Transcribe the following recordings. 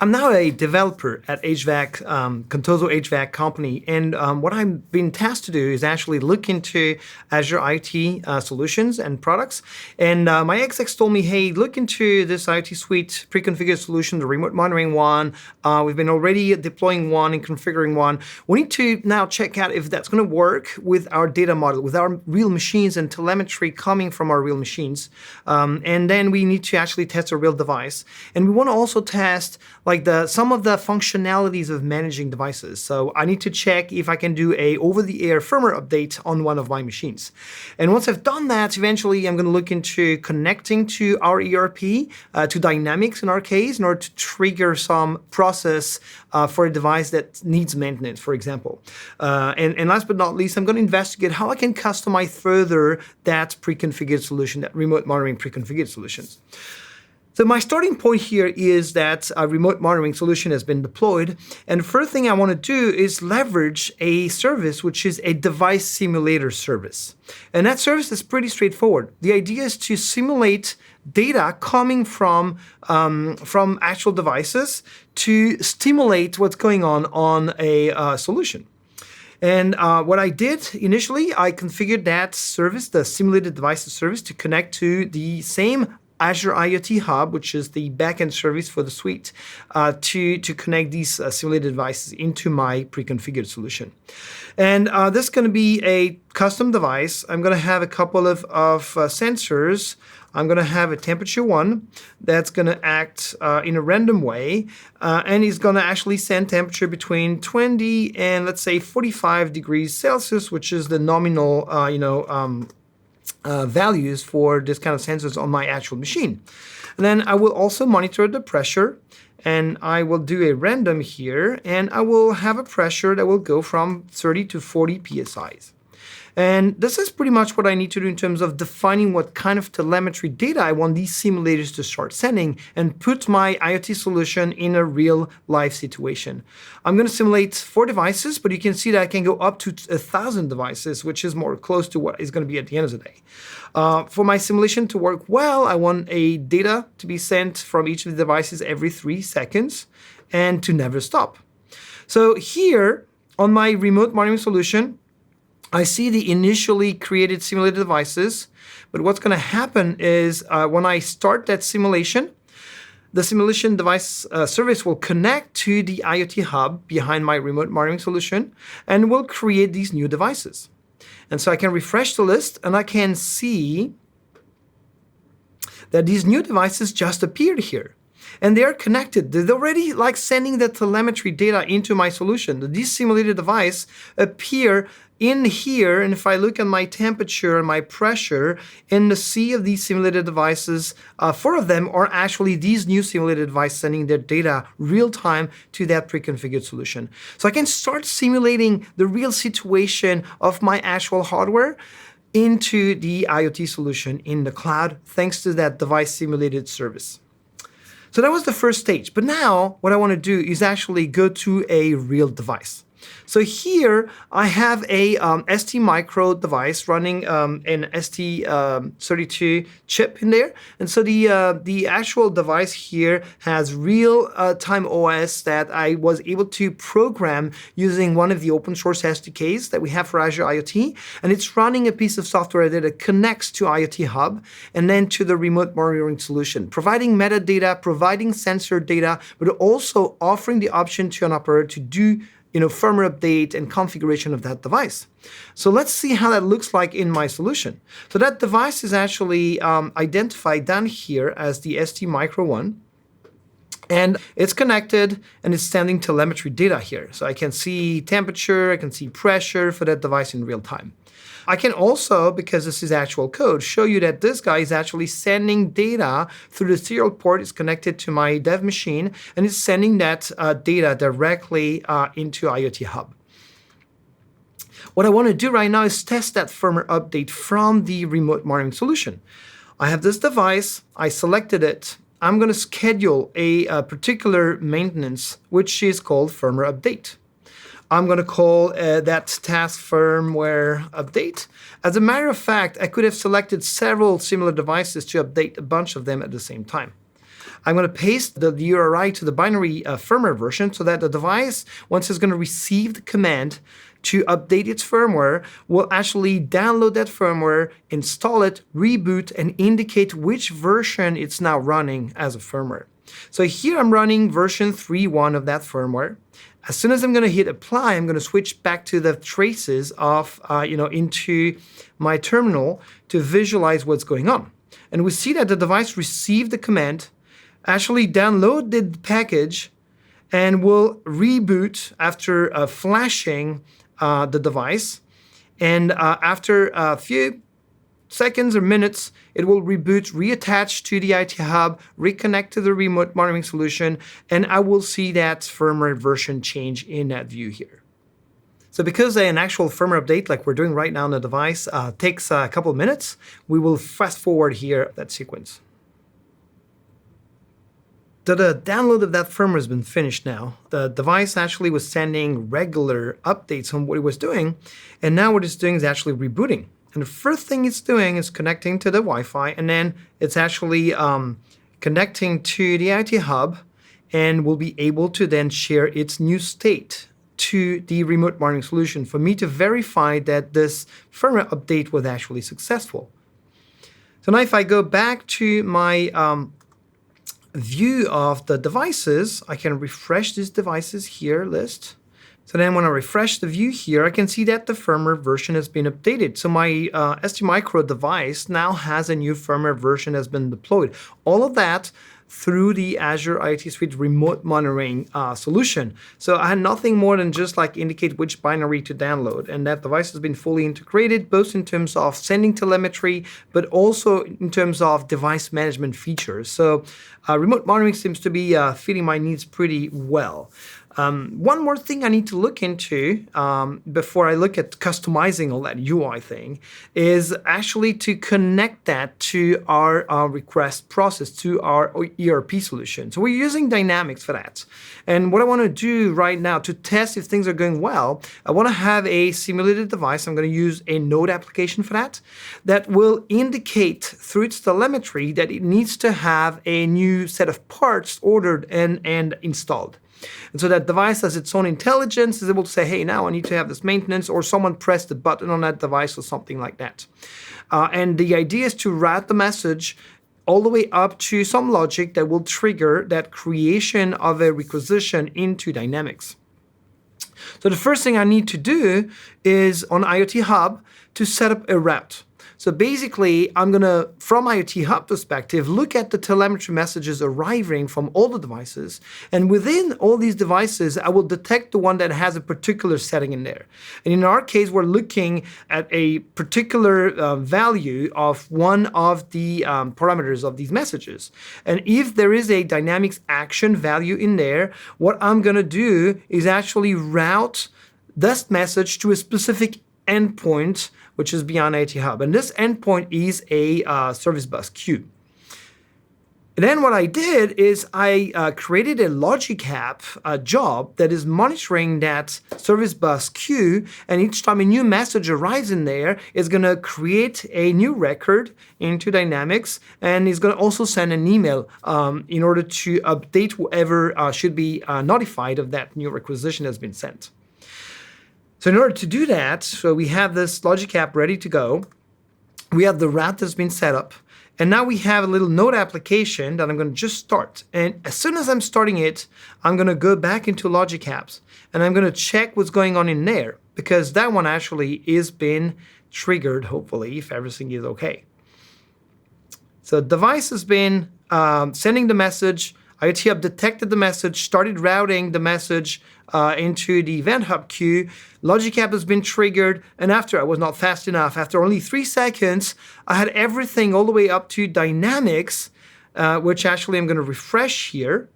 I'm now a developer at HVAC, Contoso HVAC company, and what I'm being tasked to do is actually look into Azure IoT solutions and products. And my execs told me, hey, look into this IoT suite pre-configured solution, the remote monitoring one. We've been already deploying one and configuring one. We need to now check out if that's going to work with our data model, with our real machines and telemetry coming from our real machines. And then we need to actually test a real device. And we want to also test some of the functionalities of managing devices. So I need to check if I can do a over-the-air firmware update on one of my machines. And once I've done that, eventually I'm going to look into connecting to our ERP, to Dynamics in our case, in order to trigger some process for a device that needs maintenance, for example. And last but not least, I'm going to investigate how I can customize further that pre-configured solution, that remote monitoring pre-configured solutions. So my starting point here is that a remote monitoring solution has been deployed. And the first thing I want to do is leverage a service, which is a device simulator service. And that service is pretty straightforward. The idea is to simulate data coming from actual devices to stimulate what's going on a solution. And what I did initially, I configured that service, the simulated devices service, to connect to the same Azure IoT Hub, which is the backend service for the suite, to connect these simulated devices into my pre-configured solution. And this is going to be a custom device. I'm going to have a couple of sensors. I'm going to have a temperature one that's going to act in a random way, and it's going to actually send temperature between 20 and let's say 45 degrees Celsius, which is the nominal, values for this kind of sensors on my actual machine. And then I will also monitor the pressure, and I will do a random here, and I will have a pressure that will go from 30 to 40 psi's. And this is pretty much what I need to do in terms of defining what kind of telemetry data I want these simulators to start sending and put my IoT solution in a real life situation. I'm going to simulate 4 devices, but you can see that I can go up to 1,000 devices, which is more close to what is going to be at the end of the day. For my simulation to work well, I want a data to be sent from each of the devices every 3 seconds and to never stop. So here on my remote monitoring solution, I see the initially created simulated devices, but what's going to happen is when I start that simulation, the simulation device service will connect to the IoT hub behind my remote monitoring solution and will create these new devices. And so I can refresh the list and I can see that these new devices just appeared here. And they are connected. They're already sending the telemetry data into my solution. These simulated devices appear in here, and if I look at my temperature and my pressure in the sea of these simulated devices, 4 of them are actually these new simulated devices sending their data real time to that pre-configured solution. So I can start simulating the real situation of my actual hardware into the IoT solution in the cloud, thanks to that device simulated service. So that was the first stage. But now what I want to do is actually go to a real device. So here I have a ST micro device running an ST32 chip in there. And so the actual device here has real-time OS that I was able to program using one of the open source SDKs that we have for Azure IoT. And it's running a piece of software that connects to IoT Hub and then to the remote monitoring solution, providing metadata, providing sensor data, but also offering the option to an operator to do firmware update and configuration of that device. So let's see how that looks like in my solution. So that device is actually identified down here as the ST Micro one. And it's connected and it's sending telemetry data here. So I can see temperature, I can see pressure for that device in real time. I can also, because this is actual code, show you that this guy is actually sending data through the serial port. It's connected to my dev machine, and it's sending that data directly into IoT Hub. What I want to do right now is test that firmware update from the remote monitoring solution. I have this device, I selected it. I'm going to schedule a particular maintenance, which is called firmware update. I'm going to call that task firmware update. As a matter of fact, I could have selected several similar devices to update a bunch of them at the same time. I'm going to paste the URI to the binary firmware version so that the device, once it's going to receive the command to update its firmware, will actually download that firmware, install it, reboot, and indicate which version it's now running as a firmware. So here I'm running version 3.1 of that firmware. As soon as I'm going to hit apply, I'm going to switch back to the traces of, into my terminal to visualize what's going on. And we see that the device received the command, actually downloaded the package, and will reboot after flashing the device. And after a few seconds or minutes, it will reboot, reattach to the IoT Hub, reconnect to the remote monitoring solution, and I will see that firmware version change in that view here. So because an actual firmware update like we're doing right now on the device takes a couple of minutes, we will fast forward here that sequence. So the download of that firmware has been finished now. The device actually was sending regular updates on what it was doing, and now what it's doing is actually rebooting. And the first thing it's doing is connecting to the Wi-Fi, and then it's actually connecting to the IoT Hub, and will be able to then share its new state to the remote monitoring solution for me to verify that this firmware update was actually successful. So now if I go back to my view of the devices, I can refresh these devices here list. So then when I refresh the view here, I can see that the firmware version has been updated. So my STMicro device now has a new firmware version that's been deployed. All of that through the Azure IoT Suite remote monitoring solution. So I had nothing more than just like indicate which binary to download. And that device has been fully integrated, both in terms of sending telemetry, but also in terms of device management features. So remote monitoring seems to be fitting my needs pretty well. One more thing I need to look into before I look at customizing all that UI thing is actually to connect that to our request process, to our ERP solution. So we're using Dynamics for that. And what I want to do right now to test if things are going well, I want to have a simulated device. I'm going to use a node application for that will indicate through its telemetry that it needs to have a new set of parts ordered and installed. And so that device has its own intelligence, is able to say, hey, now I need to have this maintenance, or someone pressed the button on that device or something like that. And the idea is to route the message all the way up to some logic that will trigger that creation of a requisition into Dynamics. So the first thing I need to do is on IoT Hub to set up a route. So basically, I'm going to, from IoT Hub perspective, look at the telemetry messages arriving from all the devices. And within all these devices, I will detect the one that has a particular setting in there. And in our case, we're looking at a particular value of one of the parameters of these messages. And if there is a Dynamics action value in there, what I'm going to do is actually route this message to a specific endpoint which is beyond IoT Hub. And this endpoint is a service bus queue. And then what I did is I created a logic app job that is monitoring that service bus queue. And each time a new message arrives in there, it's going to create a new record into Dynamics. And it's going to also send an email in order to update whoever should be notified of that new requisition that's been sent. So in order to do that, so we have this logic app ready to go. We have the route that's been set up. And now we have a little node application that I'm going to just start. And as soon as I'm starting it, I'm going to go back into logic apps. And I'm going to check what's going on in there, because that one actually is been triggered, hopefully, if everything is okay. So the device has been sending the message. IoT Hub detected the message, started routing the message into the Event Hub queue. Logic app has been triggered, and after I was not fast enough. After only 3 seconds, I had everything all the way up to Dynamics, which actually I'm going to refresh here.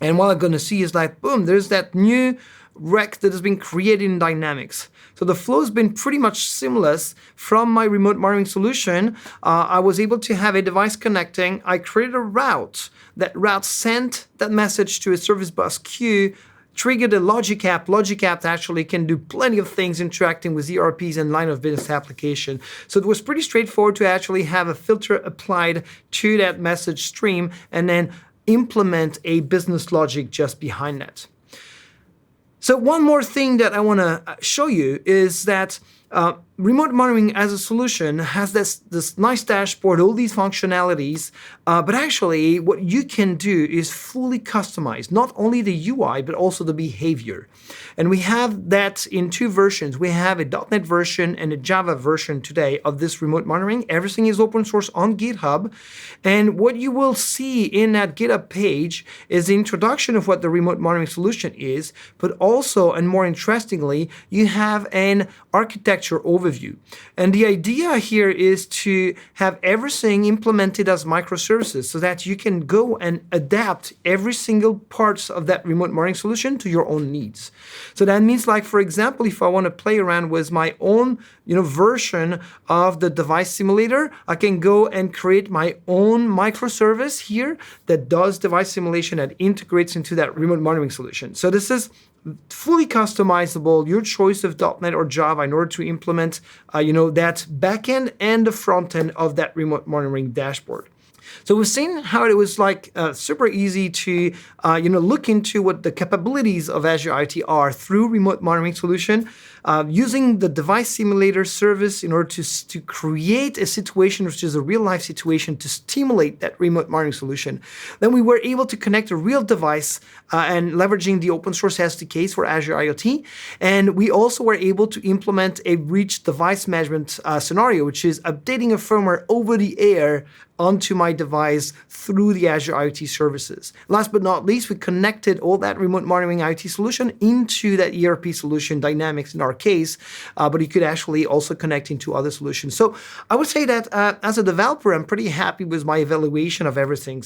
And what I'm going to see is like, boom, there's that new rec that has been created in Dynamics. So the flow has been pretty much seamless from my remote monitoring solution. I was able to have a device connecting. I created a route. That route sent that message to a service bus queue, trigger the logic app. Logic app actually can do plenty of things interacting with ERPs and line of business application. So it was pretty straightforward to actually have a filter applied to that message stream and then implement a business logic just behind that. So one more thing that I want to show you is that remote monitoring as a solution has this nice dashboard, all these functionalities, but actually what you can do is fully customize not only the UI, but also the behavior. And we have that in two versions. We have a .NET version and a Java version today of this remote monitoring. Everything is open source on GitHub. And what you will see in that GitHub page is the introduction of what the remote monitoring solution is, but also, and more interestingly, you have an architecture overview. And the idea here is to have everything implemented as microservices so that you can go and adapt every single parts of that remote monitoring solution to your own needs. So that means, like, for example, if I want to play around with my own version of the device simulator, I can go and create my own microservice here that does device simulation and integrates into that remote monitoring solution. So this is fully customizable, your choice of .NET or Java in order to implement that backend and the front end of that remote monitoring dashboard. So we've seen how it was super easy to look into what the capabilities of Azure IoT are through remote monitoring solution, using the device simulator service in order to create a situation which is a real life situation to stimulate that remote monitoring solution. Then we were able to connect a real device and leveraging the open source SDKs for Azure IoT. And we also were able to implement a rich device management scenario, which is updating a firmware over the air onto my device through the Azure IoT services. Last but not least, we connected all that remote monitoring IoT solution into that ERP solution, Dynamics in our case, but you could actually also connect into other solutions. So I would say that as a developer, I'm pretty happy with my evaluation of everything.